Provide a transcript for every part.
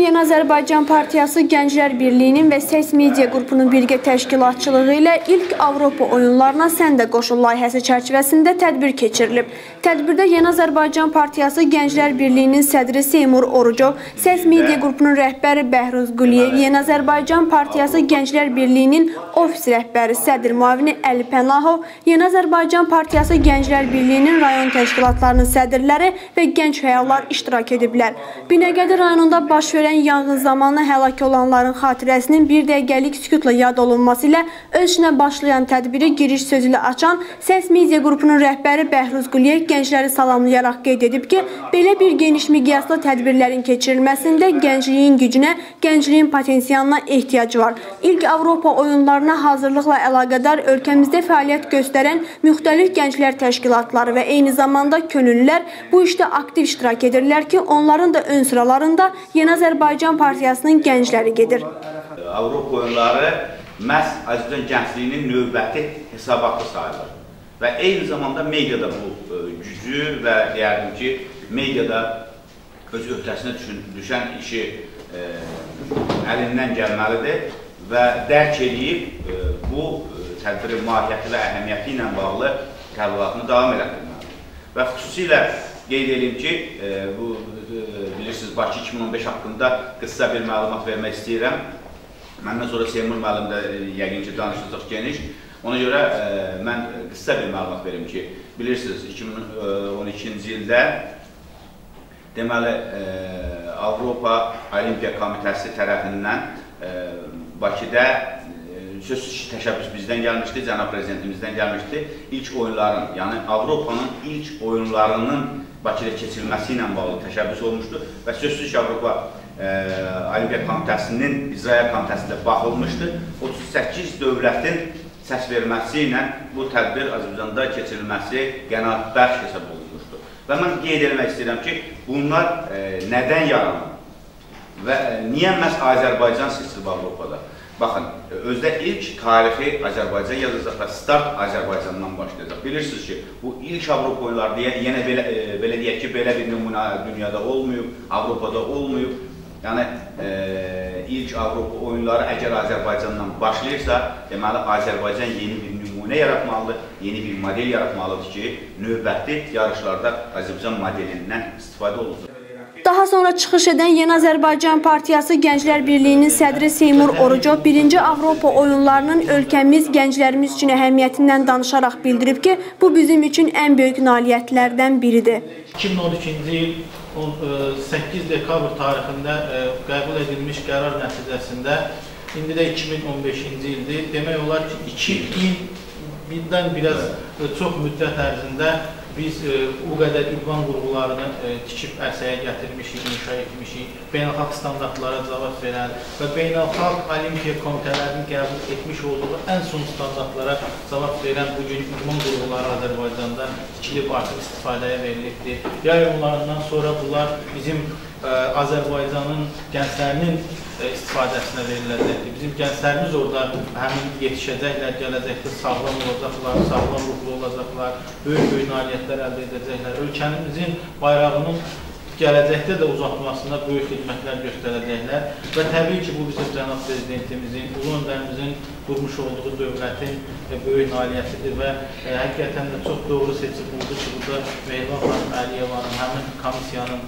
Yeni Azərbaycan Partiyası Gənclər Birliyinin və Ses Media qrupunun birgə təşkilatçılığı ilə ilk Avropa oyunlarına Sən də qoşul layihəsi çərçivəsində tədbir keçirilib. Tədbirdə Yeni Azərbaycan Partiyası Gənclər Birliyinin sədri Seymur Orucov, Ses Media qrupunun rəhbəri Bəhruz Quliyev, Yeni Azərbaycan Partiyası Gənclər Birliyinin ofis rəhbəri sədr müavini Əli Pənahov, Yeni Azərbaycan Partiyası Gənclər Birliyinin rayon təşkilatlarının sədrləri və gənc fəallar iştirak ediblər. Binəqədi rayonunda baş verən yanğın zamanı həlak olanların xatirəsinin bir dəqiqəlik sükutla yad olunması ilə öz işinə başlayan tədbiri giriş sözü ilə açan Ses Media qrupunun rəhbəri Bəhruz Quliyev gəncləri salamlayaraq qeyd edib ki, belə bir geniş miqyaslı tədbirlərin keçirilməsində gəncliyin gücünə, gəncliyin potensialına ehtiyac var. İlk Avropa oyunlarına hazırlıqla əlaqədar ölkəmizdə fəaliyyət göstərən müxtəlif gənclər təşkilatları və eyni zamanda könüllülər bu işdə aktiv iştirak edirlər ki, onların da ön sıralarında Yeni Azərbaycan Partiyasının gəncləri gedir. Avropa oyunları məhz Azərbaycan gəncliyinin növbəti hesabatı sayılır. Və eyni zamanda mediada bu gücü və deyərdim ki, mediada öz öhdəsinə düşən işi əlindən gəlməlidir və dərk edib bu tədbirin mahiyyəti və əhəmiyyəti ilə bağlı təbliğatını davam elətdirməlidir. Və xüsusilə qeyd edeyim ki, bilirsiniz, Bakı 2015 haqqında qısa bir məlumat vermək istəyirəm. Məndən sonra Seymur müəllim də yəqin ki, danışacaq geniş. Ona görə mən qısa bir məlumat verim ki, bilirsiniz, 2012-ci ildə deməli, Avropa Olimpiya Komitəsi tərəfindən Bakıda sözsüz təşəbbüs bizdən gəlmişdi, cənab prezidentimizdən gəlmişdi. İlk oyunların, yəni Avropanın ilk oyunlarının Bakıda keçirilməsi ilə bağlı təşəbbüs olmuşdu və sözsüz ki, Avropa Olimpiya Komitəsinin icraya komitəsində baxılmışdı. 38 dövlətin səs verməsi ilə bu tədbir Azərbaycanda keçirilməsi qənaətbəxş hesab olunmuşdu. Və mən qeyd etmək istəyirəm ki, bunlar nədən yaranır və niyə məhz Azərbaycan seçilib Avropada? Baxın, özdə ilk tarixi Azərbaycan yazacaq və start Azərbaycandan başlayacaq. Bilirsiniz ki, bu ilk Avropa oyunları yenə belə deyək ki, belə bir nümunə dünyada olmayıb, Avropada olmayıb. Yəni, ilk Avropa oyunları əgər Azərbaycandan başlayırsa, deməli, Azərbaycan yeni bir nümunə yaratmalıdır, yeni bir model yaratmalıdır ki, növbəti yarışlarda Azərbaycan modelindən istifadə olunur. Daha sonra çıxış edən Yeni Azərbaycan Partiyası Gənclər Birliyinin sədri Seymur Orucov 1-ci Avropa oyunlarının ölkəmiz, gənclərimiz üçün əhəmiyyətindən danışaraq bildirib ki, bu bizim üçün ən böyük nailiyyətlərdən biridir. 2012-ci il 8 dekabr tarixində qəbul edilmiş qərar nəticəsində, indi də 2015-ci ildir. Demək olar ki, 2 ildən biraz çox müddət ərzində biz bu qədər idman qurğularını tikib ərsəyə gətirmişik, inşa etmişik, beynəlxalq standartlara cavab verən və beynəlxalq Olimpiya komitələrinin qəbul etmiş olduğu ən son standartlara cavab verən bugün idman qurğuları Azərbaycanda tikilib artıq istifadəyə verilibdir. Yay oyunlarından sonra bunlar bizim Azərbaycanın gənclərinin istifadəsinə veriləcəkdir. Bizim gənclərimiz orada həmin yetişəcəklər, gələcəkdə sağlam olacaqlar, sağlam ruhlu olacaqlar, böyük nailiyyətlər əldə edəcəklər. Ölkəmizin bayrağının gələcəkdə də uzatmasında böyük xidmətlər göstərəcəklər və təbii ki, bu bizim cənab prezidentimizin, ulu öndərimizin qurmuş olduğu dövlətin böyük nailiyyətidir və həqiqətən də çox doğru seçim oldu ki, burada Mehriban xanım Əliyevanın, həmin komissiyanın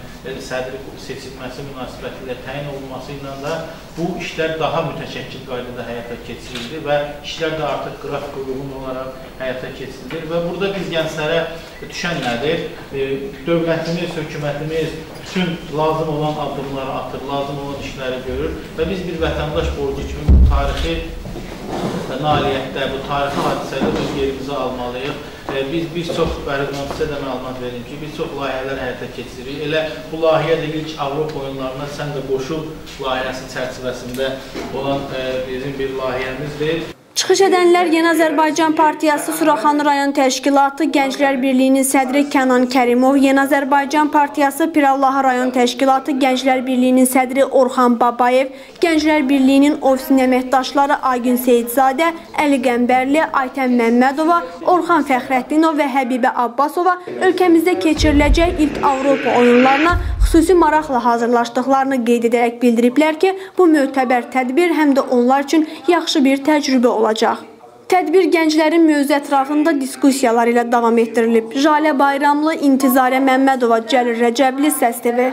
sədri seçilməsi münasibətilə təyin olunması ilə də bu işlər daha mütəşəkkil qaydada həyata keçirildi və işlər də artıq qrafik uyğun olaraq həyata keçirilir və burada biz gənclərə düşən nədir? Dövlətimiz, hökumətimiz bütün lazım olan addımları atır, lazım olan işləri görür və biz bir vətəndaş borcu kimi bu tarixi nailiyyətdə, bu tarixi hadisədə öz yerimizi almalıyıq. Biz bir çox sizə də məlumat verim ki, bir çox layihələr həyata keçiririk. Elə bu layihə də ilk Avropa oyunlarına Sən də qoşul layihəsi çərçivəsində olan bizim bir layihəmizdir. Çıxış edənlər Yeni Azərbaycan Partiyası Suraxanı rayon təşkilatı Gənclər Birliyinin sədri Kənan Kərimov, Yeni Azərbaycan Partiyası Pirallahı rayon təşkilatı Gənclər Birliyinin sədri Orxan Babayev, Gənclər Birliyinin ofisin əməkdaşları Aygün Seyidzadə, Əli Qəmbərli, Aytən Məmmədova, Orxan Fəxrəddinov və Həbibə Abbasova ölkəmizdə keçiriləcək ilk Avropa oyunlarına xüsusi maraqla hazırlaşdıqlarını qeyd edərək bildiriblər ki, bu mötəbər tədbir həm də onlar üçün yaxşı bir təcrübə olacaq. Tədbir gənclərin mövzu ətrafında diskussiyalar ilə davam etdirilib. Jalə Bayramlı, İntizarə Məmmədova, Cəlil Rəcəbli, Səs TV.